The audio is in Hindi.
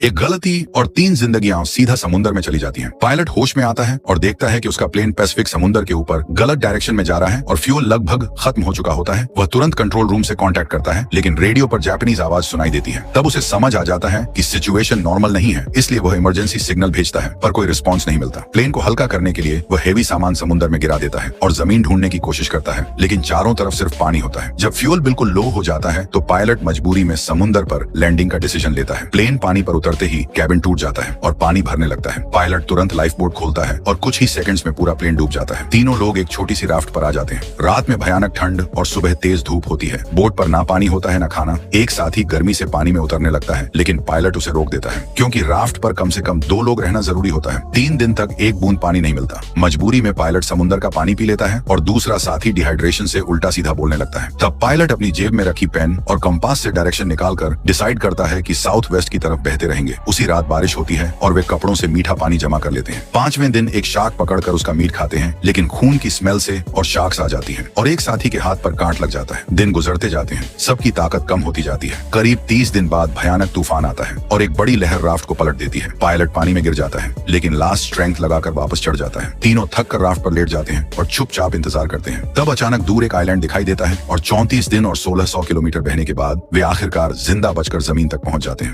एक गलती और 3 जिंदगियां सीधा समुद्र में चली जाती हैं। पायलट होश में आता है और देखता है कि उसका प्लेन पैसिफिक समुद्र के ऊपर गलत डायरेक्शन में जा रहा है और फ्यूल लगभग खत्म हो चुका होता है। वह तुरंत कंट्रोल रूम से कांटेक्ट करता है, लेकिन रेडियो पर जापानीज आवाज सुनाई देती है। तब उसे समझ आ जाता है कि सिचुएशन नॉर्मल नहीं है, इसलिए वह इमरजेंसी सिग्नल भेजता है, पर कोई रिस्पॉन्स नहीं मिलता। प्लेन को हल्का करने के लिए वह हेवी सामान समुद्र में गिरा देता है और जमीन ढूंढने की कोशिश करता है, लेकिन चारों तरफ सिर्फ पानी होता है। जब फ्यूल बिल्कुल लो हो जाता है तो पायलट मजबूरी में समुद्र पर लैंडिंग का डिसीजन लेता है। प्लेन पानी पर उतरते ही कैबिन टूट जाता है और पानी भरने लगता है। पायलट तुरंत लाइफ बोट खोलता है और कुछ ही सेकंड्स में पूरा प्लेन डूब जाता है। तीनों लोग एक छोटी सी राफ्ट पर आ जाते हैं। रात में भयानक ठंड और सुबह तेज धूप होती है। बोट पर ना पानी होता है ना खाना। एक साथी गर्मी से पानी में उतरने लगता है, लेकिन पायलट उसे रोक देता है, क्योंकि राफ्ट पर कम से कम 2 लोग रहना जरूरी होता है। 3 दिन तक एक बूंद पानी नहीं मिलता। मजबूरी में पायलट समुद्र का पानी पी लेता है और दूसरा साथी डिहाइड्रेशन से उल्टा सीधा बोलने लगता है। तब पायलट अपनी जेब में रखी पेन और कंपास से डायरेक्शन निकालकर डिसाइड करता है कि साउथ वेस्ट की तरफ बहते रहेंगे। उसी रात बारिश होती है और वे कपड़ों से मीठा पानी जमा कर लेते हैं। 5वें दिन एक शार्क पकड़कर उसका मीट खाते हैं, लेकिन खून की स्मेल से और शार्क्स आ जाती है और एक साथी के हाथ पर कांट लग जाता है। दिन गुजरते जाते हैं, सबकी ताकत कम होती जाती है। करीब 30 दिन बाद भयानक तूफान आता है और एक बड़ी लहर राफ्ट को पलट देती है। पायलट पानी में गिर जाता है, लेकिन लास्ट स्ट्रेंथ लगाकर वापस चढ़ जाता है। तीनों थक कर राफ्ट पर लेट जाते हैं और चुपचाप इंतजार करते हैं। तब अचानक दूर एक आइलैंड दिखाई देता है और 34 दिन और 1600 किलोमीटर बहने के बाद वे आखिरकार जिंदा बचकर जमीन तक पहुंच जाते हैं।